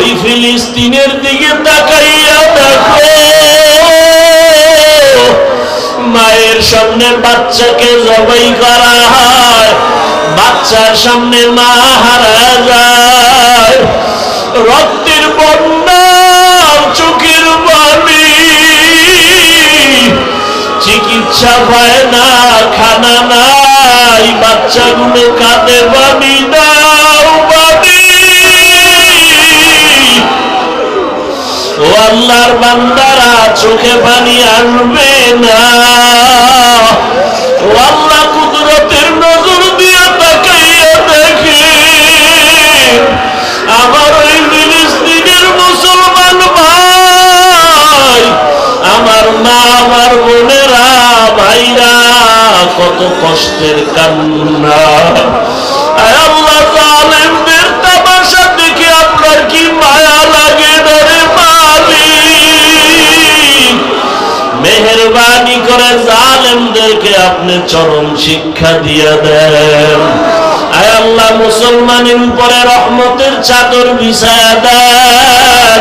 ওই ফিলিস্তিনের দিকে তাকাইয়া দেখো, মায়ের সামনে বাচ্চাকে জবাই করা হয়, বাচ্চার সামনে মা হারা যায়, রক্তের বন্যা, চোখের পানি, চিকিৎসা পায় না, খানা নাই, বাচ্চাগুলো কাঁদে, পানি দাও, পানি। ও আল্লাহর বান্দারা, চোখে পানি আসবে না। ও আল্লাহ, কুদরতের নজর দিয়ে তাকাইয়া দেখে আমার ওই ফিলিস্তিনের মুসলমান ভাই, আমার মা, আমার বোনেরা, ভাইরা, কত কষ্টের কান্না। আয় আল্লাহ, জালেমদের তামাশা দেখে আপনার কি মায়া লাগে না রে মালিক? মেহেরবানি করে জালেমদেরকে আপনি চরম শিক্ষা দিয়ে দেন। আয় আল্লাহ, মুসলমানের উপরে রহমতের চাদর বিছায়া দেন।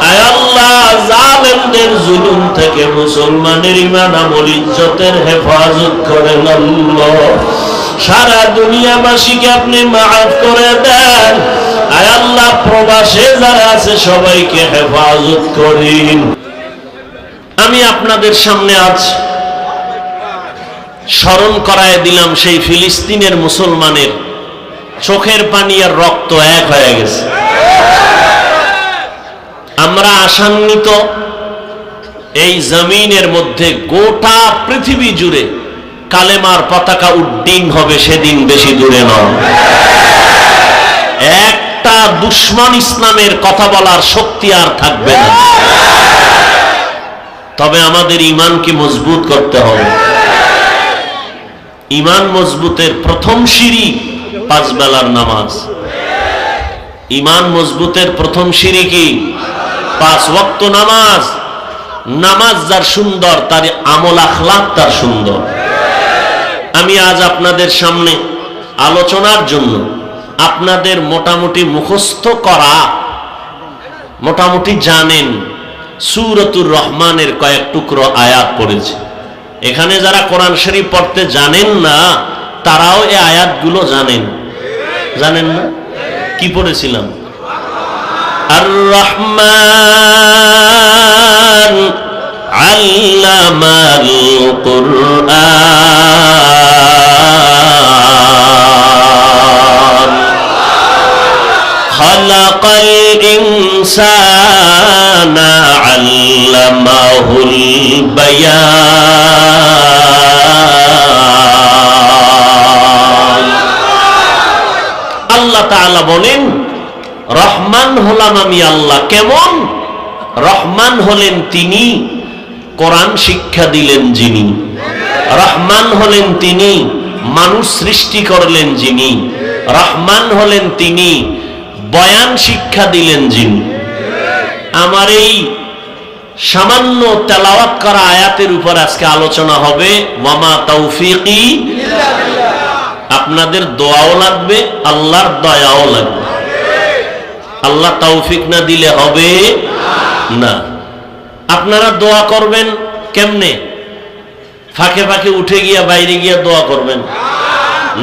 আয় আল্লাহ, জালেমদের জুলুম থেকে মুসলমানের ঈমান আমল ইজ্জতের হেফাজত করেন আল্লাহ। সারা দুনিয়াবাসীকে আপনি মাফ করে দেন। আয় আল্লাহ, প্রবাসে যারা আছে সবাইকে হেফাজত করেন। আমি আপনাদের সামনে আজ স্মরণ করায় দিলাম সেই ফিলিস্তিনের মুসলমানের চোখের পানি আর রক্ত এক হয়ে গেছে। আমরা আশান্বিত এই জমিনের মধ্যে গোটা পৃথিবী জুড়ে কালেমার পতাকা উড্ডীন হবে, সেদিন বেশি দূরে নয়। একটা দুশমন ইসলামের কথা বলার শক্তি আর থাকবে না। তবে আমাদের ঈমানকে মজবুত করতে হবে। ঈমান মজবুতের প্রথম সিঁড়ি 5 বেলার নামাজ। ঈমান মজবুতের প্রথম সিঁড়ি কি? 5 ওয়াক্ত নামাজ। নামাজ যার সুন্দর, তার আমল আখলাক তার সুন্দর। আমি আজ আপনাদের সামনে আলোচনার জন্য আপনাদের মোটামুটি মুখস্থ করা, মোটামুটি জানেন সূরাতুর রহমানের কয়েক টুকরো আয়াত পড়েছে। এখানে যারা কোরআন শরীফ পড়তে জানেন না, তারাও এই আয়াতগুলো জানেন। জানেন না? কি পড়েছিলাম? আর রহমান আল্লামাল কুরআন খালাকাল ইনসানা আল্লামাহুল বায়ান। আল্লাহ তাআলা বলেন, রহমান হলাম আমি আল্লাহ। কেমন? রহমান হলেন তিনি কোরআন শিক্ষা দিলেন যিনি। রহমান হলেন তিনি মানুষ সৃষ্টি করলেন যিনি। রহমান হলেন তিনি বয়ান শিক্ষা দিলেন যিনি। আমার এই সামান্য তেলাওয়াত করা আয়াতের উপর আজকে আলোচনা হবে। ওয়ামা তাওফীকি ইল্লা বিল্লাহ। আপনাদের দোয়াও লাগবে, আল্লাহর দয়াও লাগবে। আল্লাহ তৌফিক না দিলে হবে না। আপনারা দোয়া করবেন কেমনে? ফাঁকে ফাঁকে উঠে গিয়া বাইরে গিয়া দোয়া করবেন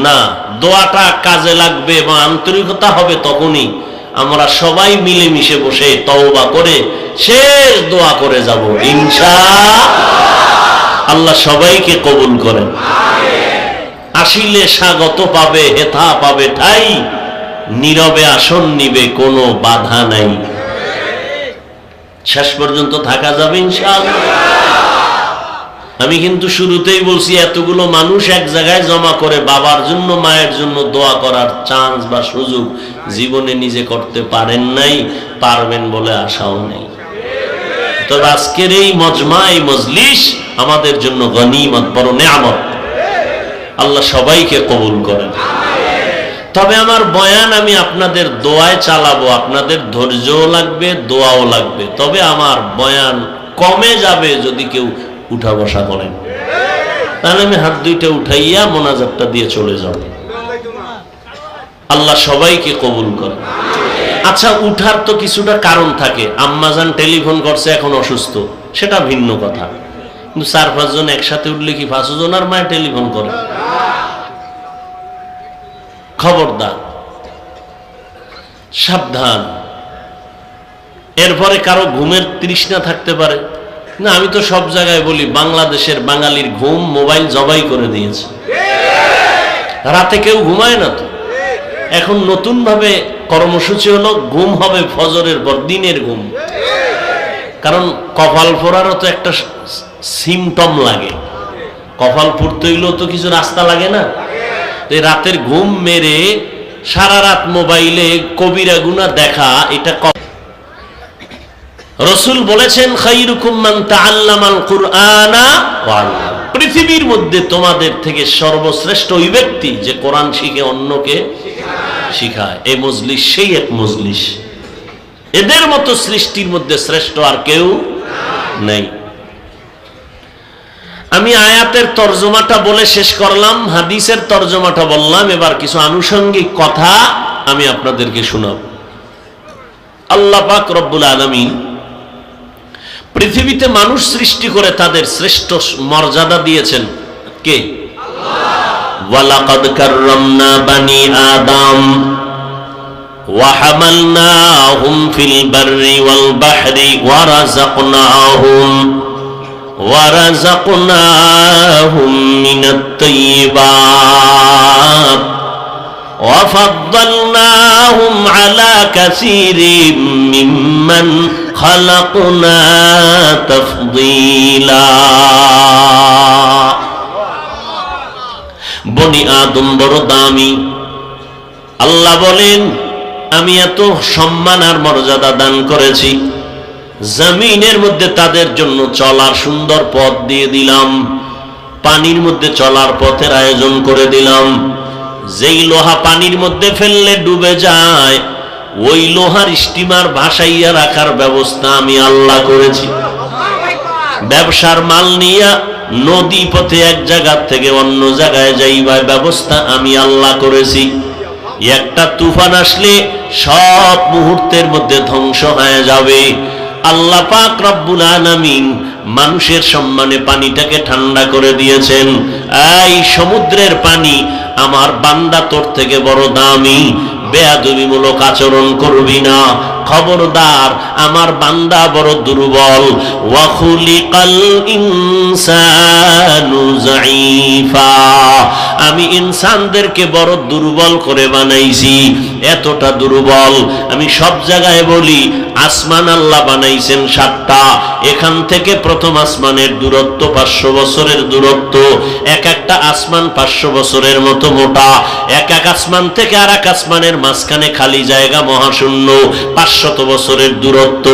না। দোয়াটা কাজে লাগবে এবং আন্তরিকতা হবে তখনই আমরা সবাই মিলেমিশে বসে তওবা করে শেষ দোয়া করে যাব ইনশাআল্লাহ। আল্লাহ সবাইকে কবুল করেন। আসিলে স্বাগত পাবে, হেথা পাবে ঠাই, নীরবে আসন নিবে, কোনো বাধা নাই। শেষ পর্যন্ত থাকা যাবে ইনশাআল্লাহ। আমি কিন্তু শুরুতেই বলছি, এতগুলো মানুষ এক জায়গায় জমা করে বাবার জন্য, মায়ের জন্য দোয়া করার চান্স বা সুযোগ জীবনে নিজে করতে পারেন নাই, পারবেন বলে আশাও নেই। তবে আজকের এই মজমা, এই মজলিস আমাদের জন্য গনিমত, বড় নেয়ামত। আল্লাহ সবাইকে কবুল করেন। তবে আমার বয়ান আমি আপনাদের দোয়ায় চালাবো, আপনাদের ধৈর্যও লাগবে, দোয়াও লাগবে। তবে আমার বয়ান কমে যাবে যদি কেউ উঠা বসা করেন, তাহলে আমি হাত দুইটা উঠাইয়া মোনাজাতটা দিয়ে চলে যাব। আল্লাহ সবাইকে কবুল করেন। আচ্ছা, উঠার তো কিছুটা কারণ থাকে। আম্মাজান টেলিফোন করছে, এখন অসুস্থ, সেটা ভিন্ন কথা। কিন্তু 4-5 জন একসাথে উঠলে কি 5 জনের মায়ে টেলিফোন করে? খবরদার, সাবধান। এরপরে কারো ঘুমের তৃষ্ণা থাকতে পারে না। আমি তো সব জায়গায় বলি, বাংলাদেশের বাঙালির ঘুম মোবাইল জবাই করে দিয়েছে। রাতে কেউ ঘুমায় না তো। এখন নতুন ভাবে কর্মসূচি হলো, ঘুম হবে ফজরের পর, দিনের ঘুম। কারণ কপাল ফোড়ারও তো একটা সিমটম লাগে। কপাল ফুটতে হইলেও তো কিছু রাস্তা লাগে না। এই রাতের ঘুম মেরে সারা রাত মোবাইলে কবিরা গুনাহ দেখা, এটা রাসূল বলেছেন, খায়রুকুম মান তাআল্লামাল কুরআনা ওয়া আল্লামা। পৃথিবীর মধ্যে তোমাদের থেকে সর্বশ্রেষ্ঠ ওই ব্যক্তি যে কোরআন শিখে অন্যকে শিখায়। এই মজলিস সেই এক মজলিস। এদের মতো সৃষ্টির মধ্যে শ্রেষ্ঠ আর কেউ নেই। আমি আয়াতের তরজমাটা বলে শেষ করলাম, হাদিসের তরজমাটা বললাম। এবার কিছু আনুষঙ্গিক কথা আমি আপনাদেরকে শোনাব। আল্লাহ পাক রব্বুল আলামিন পৃথিবীতে মানুষ সৃষ্টি করে তাদের শ্রেষ্ঠ মর্যাদা দিয়েছেন কে? আল্লাহ। ওয়ালাকাদ কাররামনা বানি আদম ওয়া হামালনাহুম ফিল বাররি ওয়াল বাহরি ওয়া রাযাকনাহুম মিনাত তাইয়্যিবাত ওয়া ফাদ্দালনাহুম আলা কাসীরিম মিম্মান খালাকনা তাফদীলা। বনি আদম বড় দামি। আল্লাহ বলেন, আমি এত সম্মান আর মর্যাদা দান করেছি, জমিনের মধ্যে তাদের জন্য চলার সুন্দর পথ দিয়ে দিলাম, পানির মধ্যে চলার পথের আয়োজন করে দিলাম। যেই লোহা পানির মধ্যে ফেললে ডুবে যায়, ওই লোহার স্টিমার ভাসাইয়া রাখার ব্যবস্থা আমি আল্লাহ করেছি। ব্যবসার মাল নিয়ে নদী পথে এক জায়গা থেকে অন্য জায়গায় যাইবার ব্যবস্থা আমি আল্লাহ করেছি। একটা তুফান আসলে সব মুহূর্তের মধ্যে ধ্বংস হয়ে যাবে। আল্লাহ পাক রব্বুল আলামিন মানুষের সম্মানে পানিটাকে ঠান্ডা করে দিয়েছেন। এই সমুদ্রের পানি, আমার বান্দা তোর থেকে বড় দামি, বেয়াদবিমূলক আচরণ করবি না, খবরদার, আমার বান্দা বড় দুর্বল। ওয়া খুলিকাল ইনসানু যায়ীফা, আমি ইনসানদেরকে বড় দুর্বল করে বানাইছি। এতটা দুর্বল, আমি সব জায়গায় বলি, আসমান আল্লাহ বানাইছেন 7টা। এখান থেকে প্রথম আসমানের দূরত্ব 500 বছরের দূরত্ব। এক একটা আসমান 500 বছরের মতো মোটা। এক এক আসমান থেকে আর এক আসমানের মাঝখানে খালি জায়গা মহাশূন্য, 500 বছরের দূরত্ব।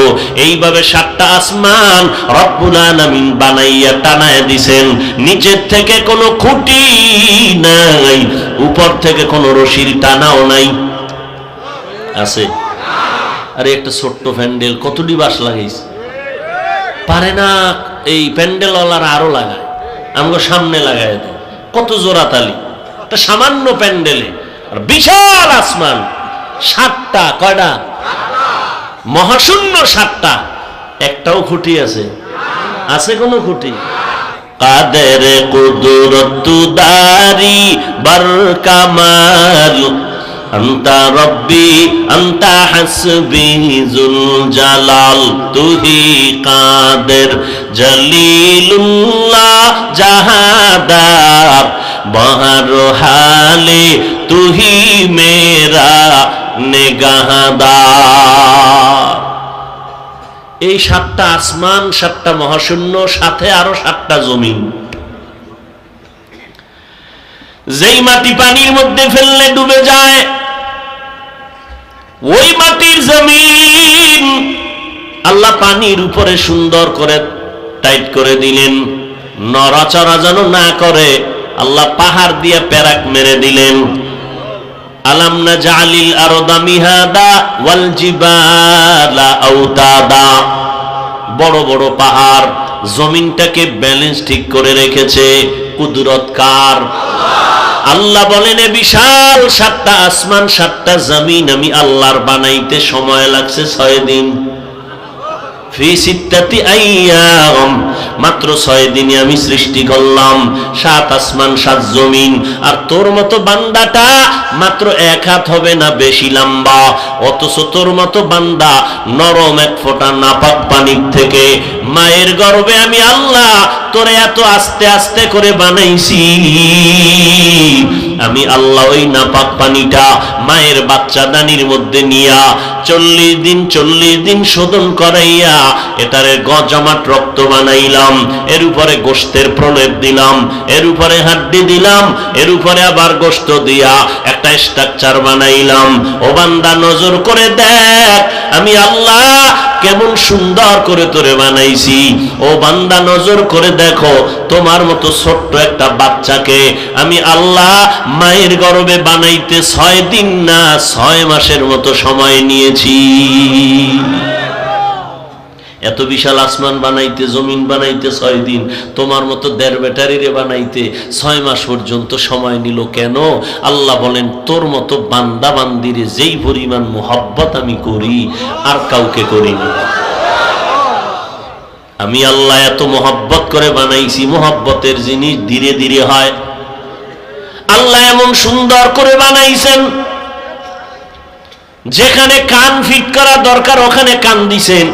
এইভাবে 7টা আসমান রব্বুল আলামিন বানাইয়া টানায় দিছেন। নিচের থেকে কোনো খুঁটি নাই, উপর থেকে কোনো রশির টানাও নাই। আছে? আরে একটা ছোট্ট প্যান্ডেল কতটি বাঁশ লাগাইছে, পারে না এই প্যান্ডেলওয়ালারা আরো লাগায়, আমাকে সামনে লাগায় দেয়। কত জোড়া তালি একটা সামান্য প্যান্ডেলে, আর বিশাল আসমান 7টা। কয়টা? মহাশূন্য 7টা। একটাও খুঁটি আছে? আছে কোনো খুঁটি? কাদের কুদরত দারি বার কামাল, আন্তা রব্বি আন্তা হাসবি জুল জালাল, তুহি কাদের জলিলুল্লাহ জাহাদার, বহর হালে তুহি মেরা নেগাহদার। এই 7টা আসমান, 7টা মহাশূন্য, সাথে আরো 7টা জমিন। যেই মাটি পানির মধ্যে ফেললে ডুবে যায়, ওই মাটির জমিন আল্লাহ পানির উপরে সুন্দর করে টাইট করে দিলেন, নড়াচড়া যেন না করে। আল্লাহ পাহাড় দিয়ে প্যারাক মেরে দিলেন। আলাম নাজআলিল আরদা মিহাদা ওয়াল জিবালা আওতাদা, বড় বড় পাহাড় জমিনটাকে ব্যালেন্স ঠিক করে রেখেছে। কুদরত কার? আল্লাহ বলেন এ বিশাল 7টা আসমান 7টা জমিন আমি আল্লাহর বানাইতে সময় লাগছে 6 দিন। ফি সিত্তাতি আইয়াম, মাত্র 6 দিনে আমি সৃষ্টি করলাম 7 আসমান 7 জমিন। আর তোর মতো বান্দাটা মাত্র 1 হাত হবে না বেশি লম্বা, অথচ তোর মতো বান্দা নরম 1 ফোঁটা নাপাক পানির থেকে মায়ের গর্ভে আমি আল্লাহ তোরে এত আস্তে আস্তে করে বানাইছি। আমি আল্লাহ ওই নাপাক পানিটা মায়ের বাচ্চা দানির মধ্যে নিয়া 40 দিন শোধন করাইয়া এটারে জমাট রক্ত বানাইলাম, এর উপরে গোশতের প্রলেপ দিলাম, এর উপরে হাড্ডি দিলাম, এর উপরে আবার গোশত দিয়া একটা স্ট্রাকচার বানাইলাম। ও বান্দা নজর করে দেখ আমি আল্লাহ কেমন সুন্দর করে তোরে বানাইছি। ও বান্দা নজর করে দেখো তোমার মতো ছোট্ট একটা বাচ্চাকে আমি আল্লাহ মায়ের গর্ভে বানাইতে 6 দিন না 6 মাসের মতো সময় নিয়েছি। এত বিশাল আসমান বানাইতে জমিন বানাইতে 6 দিন, তোমার মতো 1.5 ব্যাটারিরে বানাইতে 6 মাস পর্যন্ত সময় নিল কেন? আল্লাহ বলেন তোর মতো বান্দা বান্দিরে যেই পরিমাণ মোহাব্বত আমি করি আর কাউকে করি না। আমি আল্লাহ এত মোহাব্বত করে বানাইছি, মোহাব্বতের জিনিস ধীরে ধীরে হয়। আল্লাহ এমন সুন্দর করে বানাইছেন যেখানে কান ফিট করা দরকার ওখানে কান দিছেন,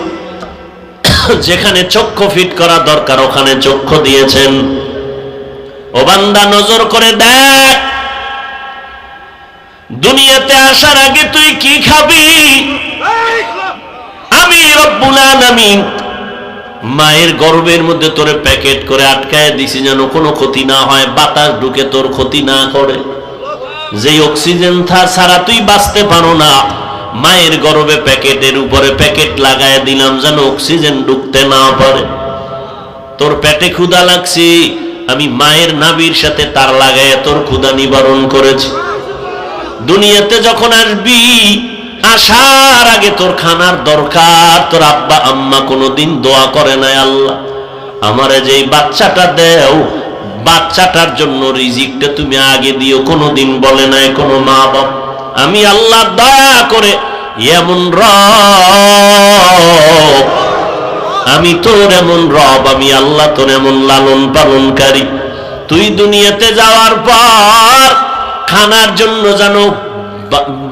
যেখানে চক্ষু ফিট করা দরকার ওখানে চক্ষু দিয়েছেন। ও বান্দা নজর করে দেখ দুনিয়াতে আসার আগে তুই কি খাবি? আমি রব্বুল আলামিন মায়ের গর্ভের মধ্যে তোরে প্যাকেট করে আটকায় দিছি যেন কোনো ক্ষতি না হয়, বাতাস ঢুকে তোর ক্ষতি না করে। যে অক্সিজেন ছাড়া তুই বাঁচতে পারো না, মায়ের গর্ভে প্যাকেটের উপরে প্যাকেট লাগায় দিলাম যেন অক্সিজেন ঢুকতে না পারে। তোর পেটে ক্ষুধা লাগছে, আমি মায়ের নাভির সাথে তার লাগায় তোর ক্ষুধা নিবারণ করেছি। দুনিয়াতে যখন আসবি আসার আগে তোর খানার দরকার। তোর আব্বা আম্মা কোনোদিন দোয়া করে নাই আল্লাহ আমারে যেই বাচ্চাটা দেও বাচ্চাটার জন্য রিজিকটা তুমি আগে দিও, কোনোদিন বলে নাই কোনো মা বাপ। আমি আল্লাহ দয়া করে এমন রব, আমি তোর এমন রব, আমি আল্লাহ তোর এমন লালন পালনকারী। তুই দুনিয়াতে যাওয়ার পর খানার জন্য জানো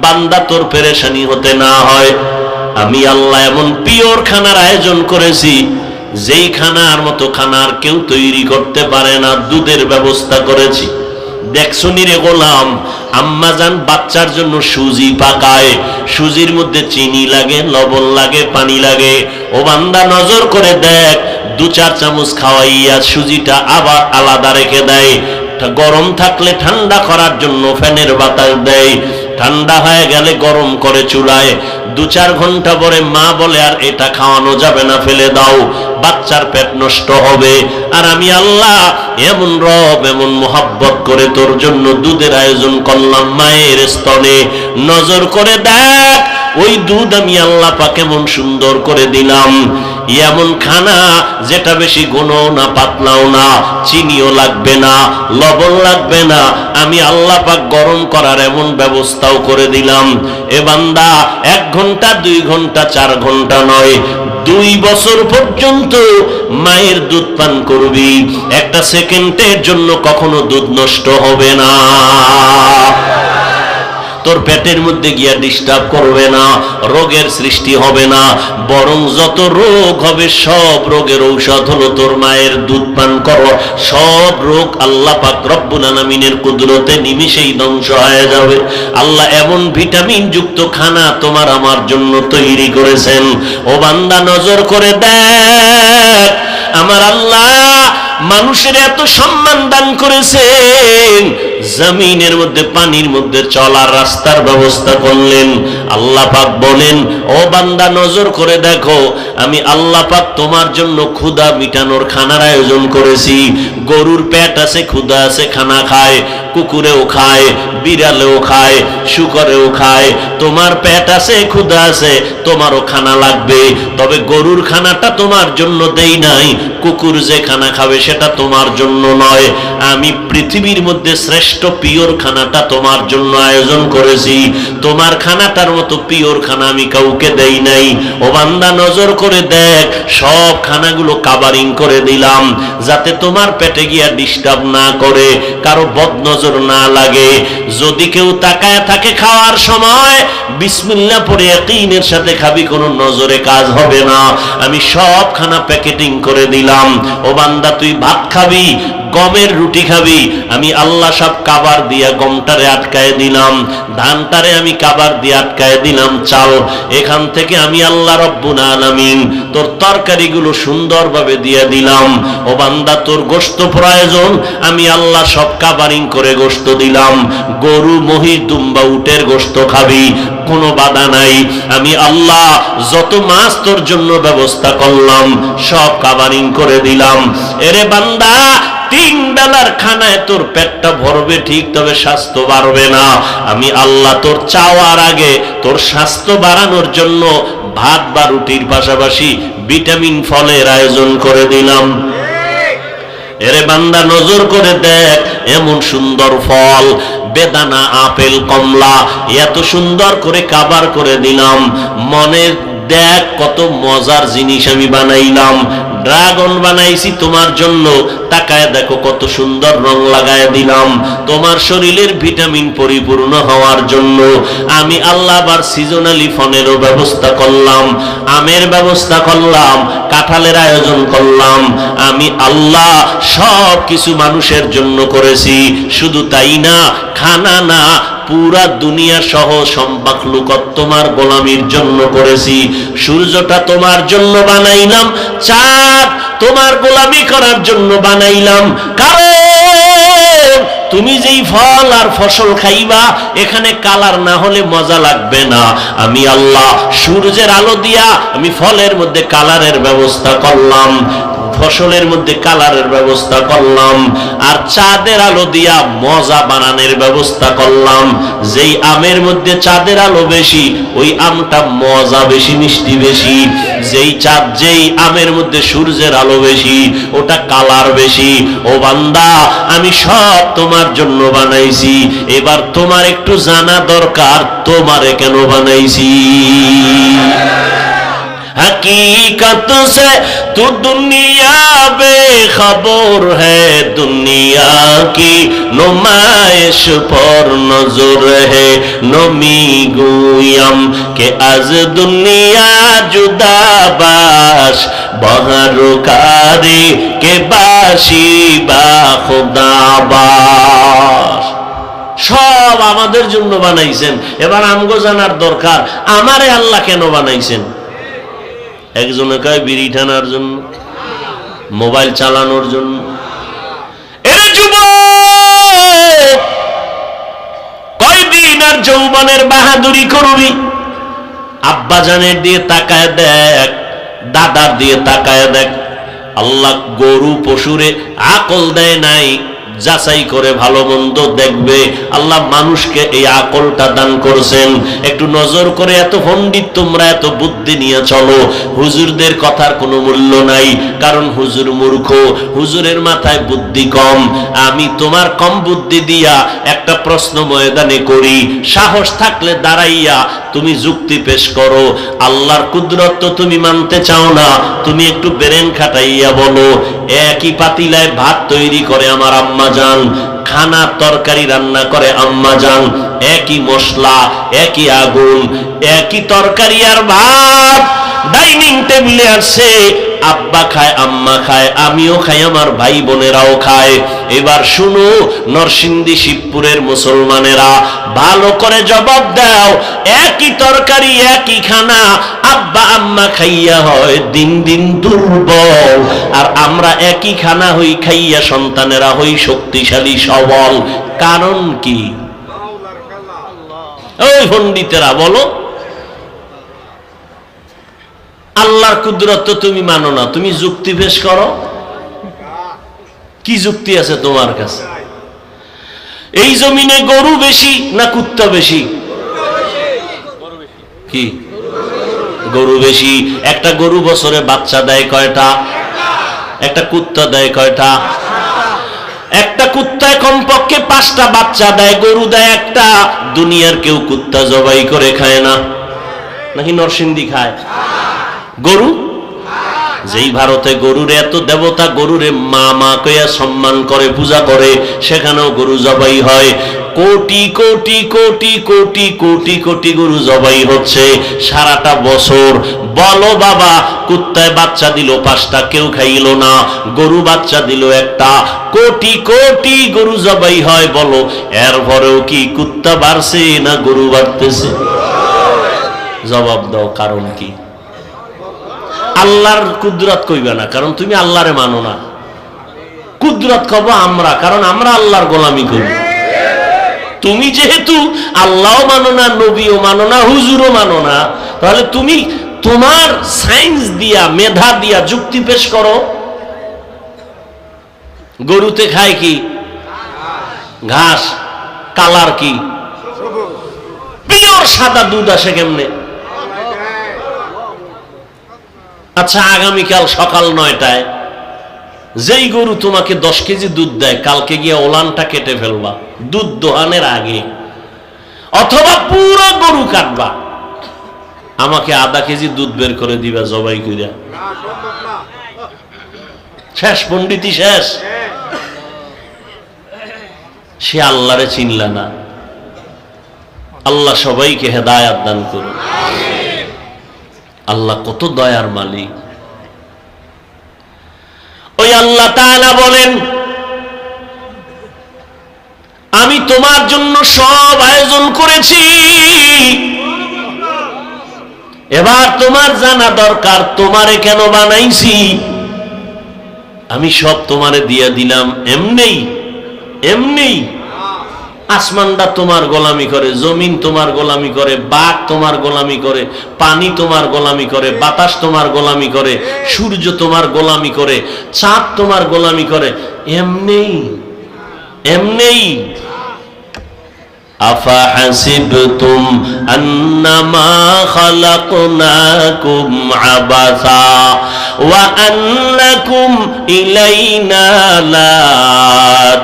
বান্দা তোর পেরেশানি হতে না হয়, আমি আল্লাহ এমন পিওর খানার আয়োজন করেছি যেই খানার মতো খানার কেউ তৈরি করতে পারে না। দুধের ব্যবস্থা করেছি। দেখছো নিরে গোলাম, আম্মা জান বাচ্চার জন্য সুজি পাকায়, সুজির মধ্যে চিনি লাগে, লবণ লাগে, পানি লাগে। ও বান্দা নজর করে দেখ 2-4 চামচ খাওয়াইয়া সুজিটা আবার আলাদা রেখে দেয়। গরম থাকলে ঠান্ডা করার জন্য ফ্যানের বাতাস দেয়, ঠান্ডা হয়ে গেলে গরম করে চুলায়। 2-4 ঘন্টা পরে মা বলে আর এটা খাওয়ানো যাবে না, ফেলে দাও, বাচ্চার পেট নষ্ট হবে। আর আমি আল্লাহ এমন রব এমন মোহাব্বত করে তোর জন্য দুধের আয়োজন করলাম মায়ের স্তনে। নজর করে দেখ ওই দুধ আমি আল্লাহ পাক কেমন সুন্দর করে দিলাম। এমন খানা যেটা বেশি ঘনও না পাতলাও না, চিনিও লাগবে না, লবণ লাগবে না, আমি আল্লাহ পাক গরম করার এমন ব্যবস্থাও করে দিলাম। এ বান্দা 1 ঘন্টা 2 ঘন্টা 4 ঘন্টা নয়, 2 বছর পর্যন্ত মায়ের দুধ পান করবি। 1 সেকেন্ডের জন্য কখনো দুধ নষ্ট হবে না, তোর পেটের মধ্যে গিয়া ডিস্টার্ব করবে না, রোগের সৃষ্টি হবে না। বরং যত রোগ হবে সব রোগের ঔষধ হলো তোর মায়ের দুধ পান করো। সব রোগ আল্লাহ পাক রব্বুল আলামিনের কুদরতে নিমিষেই ধ্বংস হয়ে যাবে। আল্লাহ এমন ভিটামিন যুক্ত খানা তোমার আমার জন্য তৈরি করেছেন। ও বান্দা নজর করে দেখ আমার আল্লাহ মানুষের এত সম্মান দান করেছেন, জমিনের মধ্যে পানির মধ্যে চলার রাস্তার ব্যবস্থা করলেন। আল্লাহ পাক বলেন ও বান্দা নজর করে দেখো আমি আল্লাহ পাক তোমার জন্য ক্ষুধা মিটানোর খানার আয়োজন করেছি। গরুর পেট আছে, ক্ষুধা আছে, খানা খায়, কুকুরেও খায়, বিড়ালেও খায়, শুকরেও খায়। তোমার পেট আছে, ক্ষুধা আছে, তোমারও খানা লাগবে। তবে গরুর খানাটা তোমার জন্য দেই নাই, কুকুর যে খানা খাবে সেটা তোমার জন্য নয়। আমি পৃথিবীর মধ্যে শ্রেষ্ঠ পিওর খানাটা তোমার জন্য আয়োজন করেছি। তোমার খানাটার মতো পিওর খানা আমি কাউকে দেই নাই। ও বান্দা নজর করে দেখ, সব খানাগুলো কাভারিং করে দিলাম যাতে তোমার পেটে গিয়া ডিস্টার্ব না করে, কারো বদনজর না লাগে। যদি কেউ তাকায় থাকে খাওয়ার সময়, বিসমিল্লাহ পড়ে ইয়াকিনের সাথে খাবি, কোনো নজরে কাজ হবে না। আমি সব খানা প্যাকেটিং করে দিলাম। ও বান্দা তুই ভাত খাবি, গমের রুটি খাবি, আমি আল্লাহ সব কাবার দিয়া গমটারে আটকায় দিলাম, ধানটারে আমি কাবার দিয়ে আটকায় দিলাম চাল। এখান থেকে আমি আল্লাহ রব্বুল আলামিন তোর তরকারিগুলো সুন্দরভাবে দিয়ে দিলাম। ও বান্দা তোর গোশত প্রয়োজন, আমি আল্লাহ সব কাভারিং করে গোশত দিলাম। গরু, মহিষ, দুম্বা, উটের গোশত খাবি, কোনো বাধা নাই। আমি আল্লাহ যত মাছ তোর জন্য ব্যবস্থা করলাম সব কাভারিং করে দিলাম। এরে বান্দা, 3 বেলার খানায় তোর পেটটা ভরবে ঠিক, তবে স্বাস্থ্য বাড়বে না। আমি আল্লাহ তোর চাওয়ার আগে তোর স্বাস্থ্য বাড়ানোর জন্য ভাত বা রুটির পাশাপাশি ভিটামিন ফলের আয়োজন করে দিলাম। এরে বান্দা নজর করে দেখ, এমন সুন্দর ফল, বেদানা, আপেল, কমলা, এত সুন্দর করে কাবার করে দিলাম। মনে দেখ কত মজার জিনিস আমি বানাইলাম। ড্রাগন বানাইছি তোমার জন্য, তাকায় দেখো কত সুন্দর রং লাগায় দিলাম তোমার শরীরের ভিটামিন পরিপূর্ণ হওয়ার জন্য। আমি আল্লাহ আবার সিজনালি ফলেরও ব্যবস্থা করলাম, আমের ব্যবস্থা করলাম, কাঁঠালের আয়োজন করলাম। আমি আল্লাহ সব কিছু মানুষের জন্য করেছি। শুধু তাই না, খানা না, পুরা দুনিয়া সহ সম্মাখলুকত তোমার গোলামির জন্য করেছি। সূর্যটা তোমার জন্য বানাইলাম, চাঁদ তোমার গোলামি করার জন্য বানাইলাম। কারণ তুমি যেই ফল আর ফসল খাইবা, এখানে কালার না হলে মজা লাগবে না। আমি আল্লাহ সূর্যের আলো দিয়া আমি ফলের মধ্যে কালারের ব্যবস্থা করলাম, ফসলের মধ্যে কালারের ব্যবস্থা করলাম, আর চাঁদের আলো দিয়া মজা বানানোর ব্যবস্থা করলাম। যেই আমের মধ্যে চাঁদের আলো বেশি, ওই আমটা মজা বেশি, মিষ্টি বেশি। যেই আমের মধ্যে সূর্যের আলো বেশি, ওটা কালার বেশি। ও বান্দা, আমি সব তোমার জন্য বানাইছি। এবার তোমার একটু জানা দরকার, তোমারে কেন বানাইছি। हकीकत से तू दुनिया बेखबर है, दुनिया की नुमाइश पर नजर है। नमी गुयम के आज दुनिया जुदा बाश, बहरुकारी के बाशी बा खुदा बाश। সব আমাদের জন্য বানাইছেন। এবার আমগো জানার দরকার, আমারে আল্লাহ কেন বানাইছেন। একজনে কয় বিড়ি টানার জন্য, মোবাইল চালানোর জন্য। এরে যুবক, কয়দিন আর যৌবনের বাহাদুরি করবি? আব্বা জানের দিয়ে তাকায় দেখ, দাদার দিয়ে তাকায় দেখ। আল্লাহ গরু পশুরে আকল দেয় নাই, যাচাই করে ভালো মন্দ দেখবে। আল্লাহ মানুষকে এই আকলটা দান করছেন। একটু নজর করে, এত পণ্ডিত তোমরা এত বুদ্ধি নিয়ে চলো, হুজুরদের কথার কোনো মূল্য নাই, কারণ হুজুর মূর্খ, হুজুরের মাথায় বুদ্ধি কম। আমি তোমার কম বুদ্ধি দিয়া একটা প্রশ্ন ময়দানে করি, সাহস থাকলে দাঁড়াইয়া তুমি যুক্তি পেশ করো। আল্লাহর কুদরত তো তুমি মানতে চাও না, তুমি একটু ব্রেন খাটাইয়া বলো। একই পাতিলায় ভাত তৈরি করে আমার আম্মা জান, খানা তরকারি রান্না করে আম্মা জান, একই মশলা, একই আগুন, একই তরকারি আর ভাত ডাইনিং টেবিলে আসছে। আব্বা খায়, আম্মা খায়, আমিও খাই, আমার ভাই বোনেরাও খায়। এবার শুনো নরসিংদী শিবপুরের মুসলমানেরা, ভালো করে জবাব দাও। একই তরকারি, একই খানা, আব্বা আম্মা খাইয়া হয় দিন দিন দুর্বল, আর আমরা একই খানা হই খাইয়া সন্তানেরা হই শক্তিশালী সবল। কারণ কি? ওই পণ্ডিতেরা বলো। আল্লাহর কুদরত তুমি মানো না, তুমি যুক্তি পেশ করো। কি যুক্তি আছে তোমার কাছে? এই জমিনে গরু বেশি না কুত্তা বেশি? কি? গরু বেশি। একটা গরু বছরে বাচ্চা দেয় কয়টা? একটা কুত্তা দেয় কয়টা? একটা কুত্তায় কমপক্ষে 5টা বাচ্চা দেয়, গরু দেয় একটা। দুনিয়ার কেউ কুত্তা জবাই করে খায় না, নাকি নরসিংদী খায়? গরু যেই ভারতে গরুর এত দেবতা, গরুরে মা মা কইয়া সম্মান করে, পূজা করে, সেখানেও গরু জবাই হয়। কোটি কোটি কোটি কোটি কোটি কোটি গরু জবাই হচ্ছে সারাটা বছর। বলো বাবা, কুত্তায় বাচ্চা দিল 5টা, কেউ খাইল না। গরু বাচ্চা দিল একটা, কোটি কোটি গরু জবাই হয়। বলো এরপরেও কি কুত্তা বাড়ছে না গরু বাড়তেছে? জবাব দাও, কারণ কি? আল্লাহর কুদরত কইবে না, কারণ তুমি আল্লাহরে মানো না। কুদরত কব আমরা, কারণ আমরা আল্লাহর গোলামি করি। তুমি যেহেতু আল্লাহও মানো না, নবীও মানো না, হুজুরও মানো না, তাহলে তুমি তোমার সায়েন্স দিয়া, মেধা দিয়া যুক্তি পেশ করো। গরুতে খায় কি? ঘাস। কালার কি? পিওর সাদা দুধ আসে কেমনে? আচ্ছা, আগামীকাল সকাল 9টায় যেই গরু তোমাকে 10 কেজি দুধ দেয়, কালকে গিয়ে ওলানটা কেটে ফেলবা দুধ দোহানের আগে, অথবা পুরো গরু কাটবা, আমাকে আধা কেজি দুধ বের করে দিবা জবাই কইরা। শেষ, পণ্ডিতি শেষ। সে আল্লাহরে চিনলা না। আল্লাহ সবাইকে হেদায়েত দান করুন। আল্লাহ কত দয়ার মালিক। ওই আল্লাহ তাআলা বলেন, আমি তোমার জন্য সব আয়োজন করেছি, এবার তোমার জানা দরকার তোমারে কেন বানাইছি। আমি সব তোমারে দিয়ে দিলাম এমনি এমনি। আসমানটা তোমার গোলামি করে, জমিন তোমার গোলামি করে, বাঘ তোমার গোলামি করে, পানি তোমার গোলামি করে, বাতাস তোমার গোলামি করে, সূর্য তোমার গোলামি করে, চাঁদ তোমার গোলামি করে, এমনি এমনি। আফাহাসিবতুম আন্নামা খালাকনাকুম আবাসা ওয়া আন্নাকুম ইলাইনা লা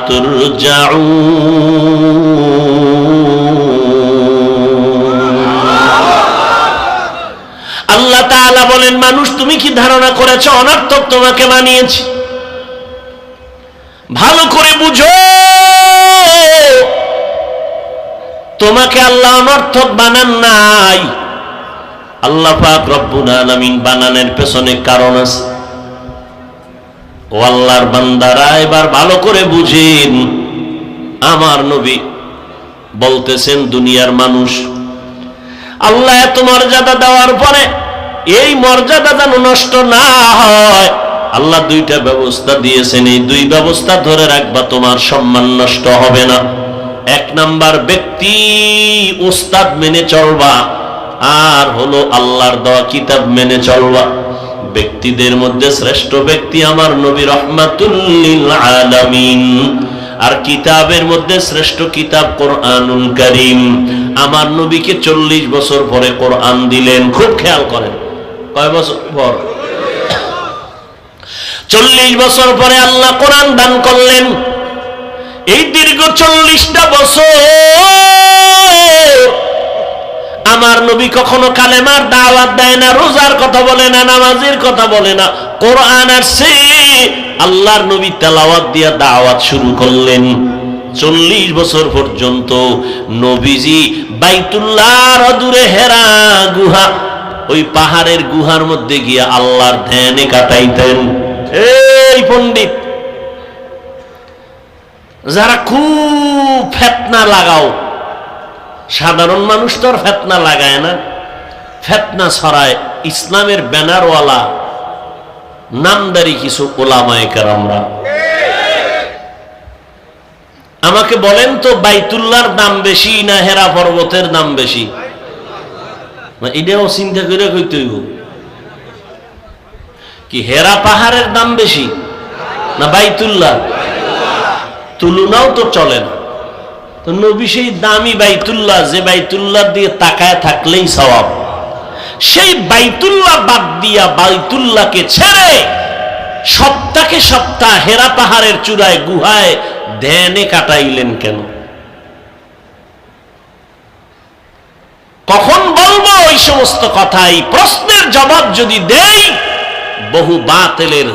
তুরজাউন। আল্লাহ তাআলা বলেন, মানুষ তুমি কি ধারণা করেছো অনর্থক তোমাকে বানিয়েছি? ভালো করে বুঝো, তোমাকে আল্লাহ অনর্থক বানান নাই। আল্লাহ পাক রব্বুল আলামিন বানানোর পেছনে কারণ আছে। ও আল্লাহর বান্দারা, এবার ভালো করে বুঝেন। আমার নবী বলতেছেন, দুনিয়ার মানুষ আল্লাহ এত মর্যাদা দেওয়ার পরে এই মর্যাদা যেন নষ্ট না হয়, আল্লাহ 2টা ব্যবস্থা দিয়েছেন। এই 2 ব্যবস্থা ধরে রাখবা, তোমার সম্মান নষ্ট হবে না। 1 নাম্বার, ব্যক্তি উস্তাদ মেনে চলবা, আর হলো আল্লাহর দেওয়া কিতাব মেনে চলবা। ব্যক্তিদের মধ্যে শ্রেষ্ঠ ব্যক্তি আমার নবী রাহমাতুল লিল আলামিন, আর কিতাবের মধ্যে শ্রেষ্ঠ কিতাব কোরআনুল কারীম। আমার নবীকে 40 বছর পরে কোরআন দিলেন। খুব খেয়াল করেন, কয় বছর পর? 40 বছর পরে আল্লাহ কোরআন দান করলেন। এই দীর্ঘ 40টা বছর আমার নবী কখনো কালেমার দাওয়াত দেয় না, রোজার কথা বলে না, নামাজের কথা বলে না। কোরআন আসছে, আল্লাহর নবী তেলাওয়াত দিয়া দাওয়াত শুরু করলেন। 40 বছর পর্যন্ত নবীজি বাইতুল্লাহর অদূরে হেরা গুহা, ওই পাহাড়ের গুহার মধ্যে গিয়া আল্লাহর ধ্যানে কাটাইতেন। এই পণ্ডিত যারা খুব ফেতনা লাগাও, সাধারণ মানুষ তো আর ফেতনা লাগায় না, ফেতনা ছড়ায় ইসলামের ব্যানারওয়ালা নামদারি কিছু ওলামায়ে কেরামরা। আমাকে বলেন তো, বাইতুল্লাহর দাম বেশি না হেরা পর্বতের দাম বেশি? এটাও চিন্তা করে কইতে হইব। কি হেরা পাহাড়ের দাম বেশি না বাইতুল্লাহ? তুলনাও তো চলে না। তো নবী সেই দামি বাইতুল্লাহ, যে বাইতুল্লাহ দিয়ে তাকায় থাকলেই সওয়াব, সেই বাইতুল্লাহ বাদ দিয়া, বাইতুল্লাহকে ছেড়ে সপ্তাহে সপ্তাহ হেরা পাহাড়ের চূড়ায় গুহায় ধ্যানে কাটাইলেন কেন? কখন বলবো ওই সমস্ত কথা? এই প্রশ্নের জবাব যদি দেই, বহু বাতিলের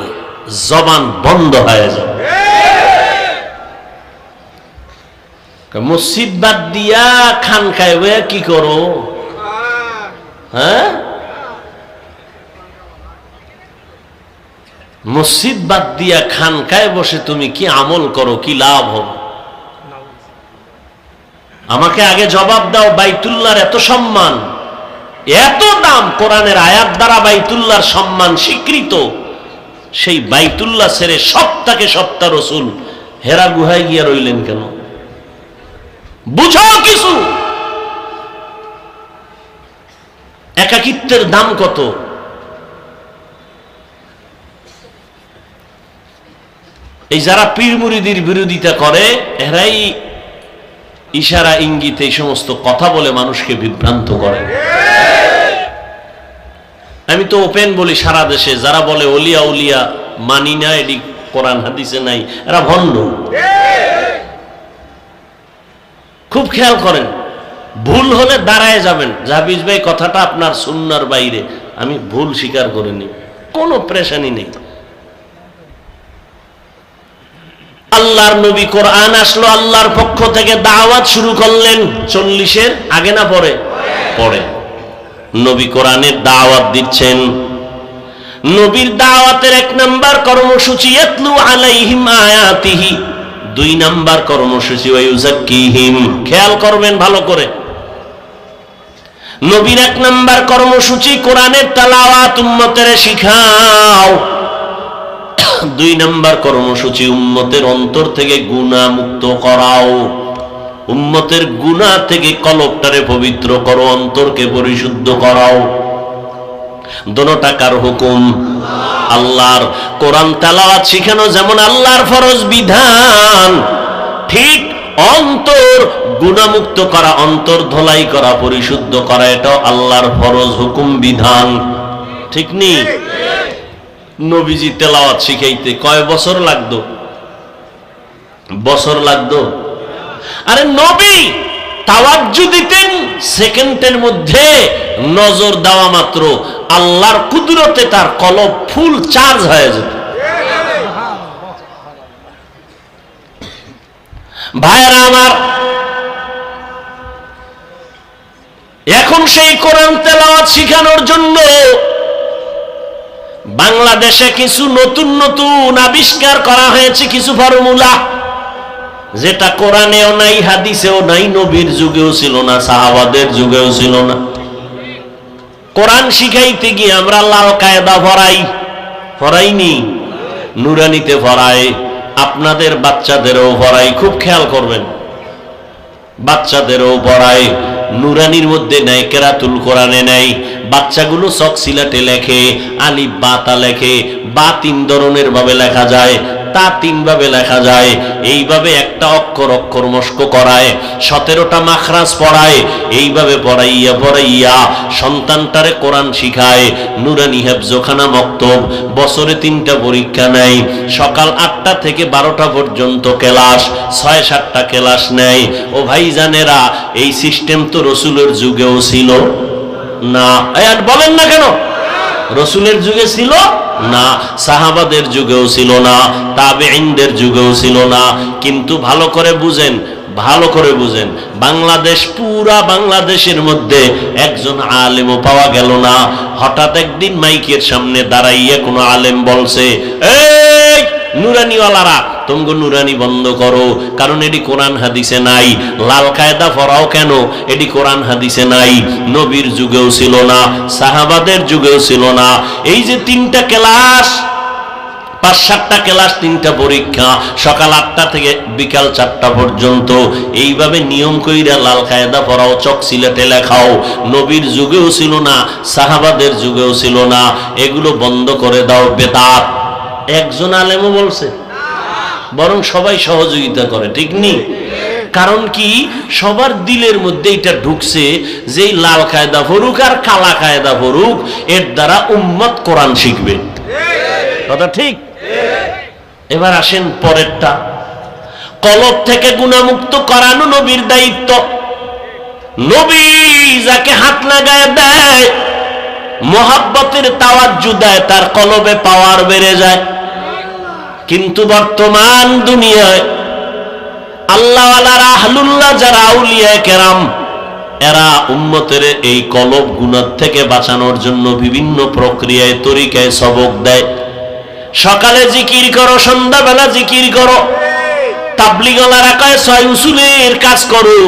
জবান বন্ধ হয়ে যাবে। মসজিদ বাদ দিয়া খানকায় বইয়া কি করো? হ্যাঁ, মসজিদ বাদ দিয়া খানকায় বসে তুমি কি আমল করো? কি লাভ হবে? আমাকে আগে জবাব দাও। বাইতুল্লাহর এত সম্মান, এত দাম, কোরআনের আয়াত দ্বারা বাইতুল্লাহর সম্মান স্বীকৃত, সেই বাইতুল্লাহ ছেড়ে সপ্তাহে সপ্তাহ রসুল হেরা গুহায় গিয়া রইলেন কেন? বুঝো কিছু। একাকিত্বের দাম কত? এই যারা পীর মুরিদির বিরোধিতা করে, এরাই ইশারা ইঙ্গিতে এই সমস্ত কথা বলে মানুষকে বিভ্রান্ত করে। আমি তো ওপেন বলি, সারা দেশে যারা বলে ওলিয়া উলিয়া মানি না, এটি কোরআন হাদিসে নাই, এরা ভণ্ড। খুব খেয়াল করেন, ভুল হলে দাঁড়ায় যাবেন, জাবিজ ভাই কথাটা আপনার সুন্নার বাইরে, আমি ভুল স্বীকার করিনি, কোনো প্রেশানি নেই। আল্লাহর নবী কোরআন আসলো, আল্লাহর পক্ষ থেকে দাওয়াত শুরু করলেন। 40-এর আগে না পরে? পরে। নবী কোরআনের দাওয়াত দিচ্ছেন। নবীর দাওয়াতের 1 নাম্বার কর্মসূচি ইয়াতলু আলাইহিম আয়াতিহি, 2 নাম্বার কর্মসূচি ওয়ায়ুযাক্কিহিম। খেয়াল করবেন ভালো করে। নবীর 1 নাম্বার কর্মসূচি কোরআনের তেলাওয়াত উম্মতের শিখাও। 2 নাম্বার কর্মসূচি উম্মতের অন্তর থেকে গুনাহ মুক্ত করাও। উম্মতের গুনাহ থেকে কলবটারে পবিত্র করো, অন্তরকে পরিশুদ্ধ করাও। দোনোটা কার হুকুম? আল্লাহর। কোরআন তেলাওয়াত শিখানো যেমন আল্লাহর ফরজ বিধান, ঠিক অন্তর গুনাহমুক্ত করা, অন্তর ধোলাই করা, পরিশুদ্ধ করা, এটাও আল্লাহর ফরজ হুকুম বিধান। ঠিক নেই? নবীজি তেলাওয়াত শিখাইতে কয় বছর লাগতো? বছর লাগতো? আরে নবী তাওয়াজ্জু দিতেন, সেকেন্ডের মধ্যে নজর দেওয়া মাত্র আল্লাহর কুদরতে তার কলব ফুল চার্জ হয়ে যেত। ভাইরা আমার, এখন সেই কোরআন তেলাওয়াত শিখানোর জন্য বাংলাদেশে কিছু নতুন নতুন আবিষ্কার করা হয়েছে, কিছু ফর্মুলা, যেটা কোরআনেও নাই, হাদিসেও নাই, নবীর যুগেও ছিল না, সাহাবাদের যুগেও ছিল না। কোরআন শিখাইতে গিয়ে আমরা লাল কায়দা পড়াইনি, নুরানিতে পড়াই, আপনাদের বাচ্চাদেরও পড়াই। খুব খেয়াল করবেন, বাচ্চাদেরও পড়াই। নুরানির মধ্যে নেই, কেরাতুল কোরআনে নেই। বাচ্চাগুলো চক সিলাটে লেখে, আলিফ বা তা লেখে, বা 3 ধরনের ভাবে লেখা যায়, তা 3 ভাবে লেখা যায়। এইভাবে একটা অক্ষর মস্ক করায়, 17টা মাখরাজ পড়ায়। এইভাবে পড়াইয়া সন্তানটারে কোরআন শিখায়। নুরানি হেফজখানা মক্তব, বছরে 3টা পরীক্ষা নেয়। সকাল 8টা থেকে 12টা পর্যন্ত ক্লাস, 6-7টা ক্লাস নেয়। ও ভাইজানেরা, এই সিস্টেম তো রসুলের যুগেও ছিল না। বলেন না কেন? রসুলের যুগে ছিল না, সাহাবাদের যুগেও ছিল না, তাবেঈনদের যুগেও ছিল না। কিন্তু ভালো করে বুঝেন, বাংলাদেশ, পুরা বাংলাদেশের মধ্যে একজন আলেমও পাওয়া গেল না। হঠাৎ একদিন মাইকের সামনে দাঁড়াইয়া কোনো আলেম বলছে, এই নুরানিওয়ালারা, তোমগো নুরানি বন্ধ করো, কারণ এটি কোরআন হাদিসে নাই। লাল কায়দা পড়াও কেন? এটি কোরআন হাদিসে নাই, নবীর যুগেও ছিল না, সাহাবাদের যুগেও ছিল না। এই যে 3টা ক্লাস, 5-7টা ক্লাস, 3টা পরীক্ষা, সকাল 8টা থেকে বিকাল 4টা পর্যন্ত, এইভাবে নিয়ম কইরা লাল কায়দা পড়াও, চক সিলেটে লেখাও। নবীর যুগেও ছিল না, সাহাবাদের যুগেও ছিল না। এগুলো বন্ধ করে দাও, বেদাত। একজন আলেমও বলছে, বরং সবাই সহযোগিতা করে। ঠিক নেই? কারণ কি, সবার দিলের মধ্যে এটা ঢুকছে যে লাল কায়দা পড়ুক আর কালা কায়দা পড়ুক, এর দ্বারা উম্মত কোরআন শিখবে। কথা ঠিক? এবার আসেন পরেরটা, কলব থেকে গুনাহমুক্ত করানো নবীর দায়িত্ব। নবী যাকে হাত লাগায় দেয়, মোহাব্বতের তাওয়াজ্জু দেয়, তার কলবে পাওয়ার বেড়ে যায়। কিন্তু বর্তমান দুনিয়ায় আল্লাহওয়ালারা, আহলুল্লাহ যারা, আউলিয়া কেরাম, এরা উম্মতের এই কলব গুনাহ থেকে বাঁচানোর জন্য বিভিন্ন প্রক্রিয়ায়, তরিকায় সবক দেয়। সকালে জিকির করো, সন্ধ্যাবেলা জিকির করো। তাবলীগওয়ালারা কয় 6 উসুলের কাজ করো,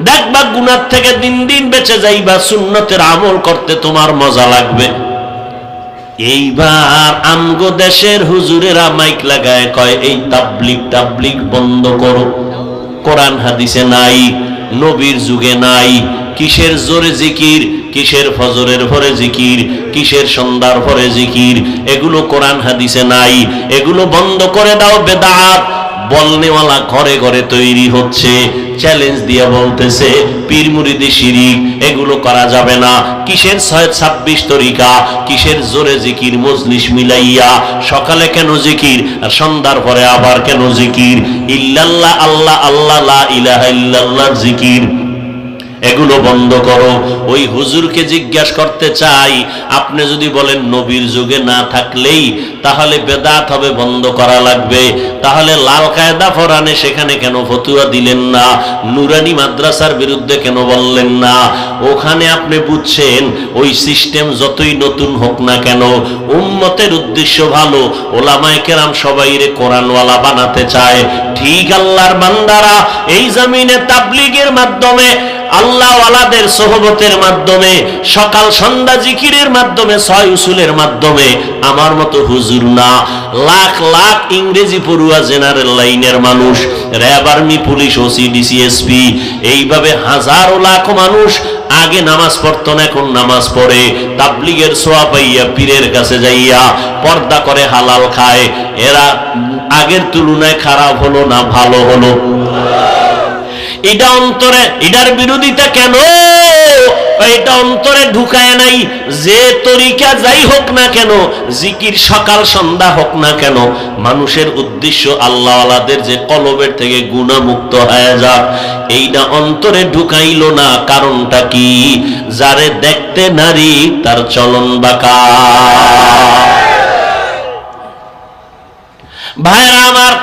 দেখবা গুনাহ থেকে দিন দিন বেঁচে যাইবা, সুন্নতের আমল করতে তোমার মজা লাগবে। এইবার আমগো দেশের হুজুরেরা মাইক লাগায় কয় এই তাবলীগ বন্ধ করো, কোরআন হাদিসে নাই, নবীর যুগে নাই। কিসের জোরে জিকির, কিসের ফজরের পরে জিকির, কিসের সন্ধ্যার পরে জিকির, এগুলো কোরআন হাদিসে নাই, এগুলো বন্ধ করে দাও, বেদাত। বলনেওয়ালা ঘরে ঘরে তৈরি হচ্ছে, চ্যালেঞ্জ দিয়ে বলতেছে পীর মুরিদি শিরিক, এগুলো করা যাবে না। কিসের 626 তরিকা, কিসের জোরে জিকির, মজলিস মিলাইয়া সকালে কেন জিকির আর সন্ধ্যার পরে আবার কেন জিকির, ইল্লাল্লাহ আল্লাহ আল্লাহ লা ইলাহা ইল্লাল্লাহ জিকির, এগুলো বন্ধ করো। ওই হুজুরকে জিজ্ঞাসা করতে চাই, আপনি যদি বলেন নবীর যুগে না থাকলেই তাহলে বেদাত হবে, বন্ধ করা লাগবে, তাহলে লাল কায়দা ফরানে সেখানে কেন ফতুয়া দিলেন না? নুরানি মাদ্রাসার বিরুদ্ধে কেন বললেন না? ওখানে আপনি বুঝছেন ওই সিস্টেম যতই নতুন হোক না কেন, উম্মতের উদ্দেশ্য ভালো, ওলামায়ে কেরাম সবাইরে কোরআনওয়ালা বানাতে চায়। ঠিক আল্লাহর বান্দারা এই জমিনে তাবলীগের মাধ্যমে, আল্লাহওয়ালাদের সোহবতের মাধ্যমে, সকাল সন্ধ্যা জিকিরের মাধ্যমে, 6 উসুলের মাধ্যমে, আমার মতো হুজুর না, লাখ লাখ ইংরেজি পড়ুয়া জেনারেল লাইনের মানুষ, RAB, army, police, OC, DC, SP, এইভাবে হাজারো লাখ মানুষ আগে নামাজ পড়তো না, এখন নামাজ পড়ে, তাবলীগের সোয়া পাইয়া পীরের কাছে যাইয়া পর্দা করে হালাল খায়। এরা আগের তুলনায় খারাপ হলো না ভালো হলো? এটা অন্তরে, এটার বিরোধিতা কেন? এটা অন্তরে ঢুকায় নাই। যে তরিকা যাই হোক না কেন, জিকির সকাল সন্ধ্যা হোক না কেন, মানুষের উদ্দেশ্য আল্লাহওয়ালাদের যে কলবের থেকে গুনাহ মুক্ত হয়ে যাক, এইটা অন্তরে ঢুকাইল না। কারণটা কি? যারে দেখতে নারী তার চলন বাঁকা। ভাইরা আমার,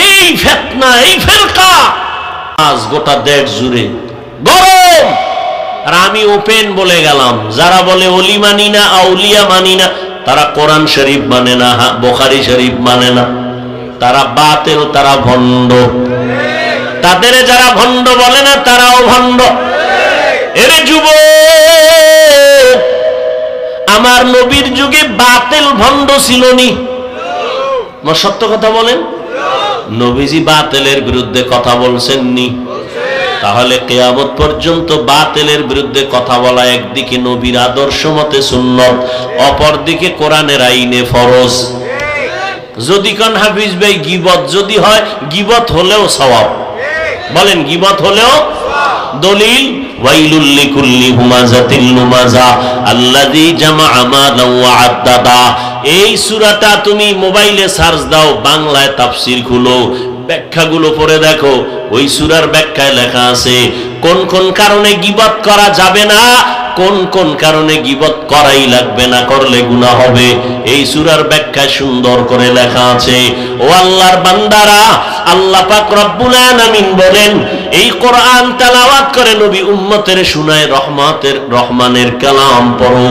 এই ফিতনা, এই ফিরকা আজ গোটা দেশ জুড়ে গরম। আর আমি ওপেন বলে গেলাম, যারা বলে ওলি মানি না, আউলিয়া মানি না, তারা কোরআন শরীফ মানে না, বুখারী শরীফ মানে না, তারা বাতিল, তারা ভণ্ড। তাদের যারা ভণ্ড বলে না, তারাও ভণ্ড। এর যুবক, আমার নবীর যুগে বাতিল ভণ্ড ছিল নি? সত্য কথা বলেন, নবীজি বাতিলের বিরুদ্ধে কথা বলছেননি? তাহলে কিয়ামত পর্যন্ত বাতিলের বিরুদ্ধে কথা বলা একদিকে নবীর আদর্শ মতে সুন্নত, অপরদিকে কোরআনের আইনে ফরজ। যদি কোন হাফিজ ভাই গীবত যদি হয়, গীবত হলেও সওয়াব। বলেন গীবত হলেও? দলিল ওয়াইলুল লিকুল্লি হুমাযাতিল লুমাযা আল্লাযী জামাআ মালান ওয়া আদ্দাদা। এই সূরাটা তুমি মোবাইলে সার্চ দাও, বাংলায় তাফসীর খুলো, ব্যাখ্যাগুলো পড়ে দেখো। ওই সূরার ব্যাখ্যায় লেখা আছে কোন কোন কারণে গীবত করা যাবে না, কোন কোন কারণে গীবত করাই লাগবে না, করলে গুনাহ হবে। এই সূরার ব্যাখ্যায় সুন্দর করে লেখা আছে। ও আল্লাহর বান্দারা, আল্লাহ পাক রব্বুল আলামিন বলেন, এই কোরআন তেলাওয়াত করে নবী উম্মতের শুনায়, রহমানের কালাম পড়ো।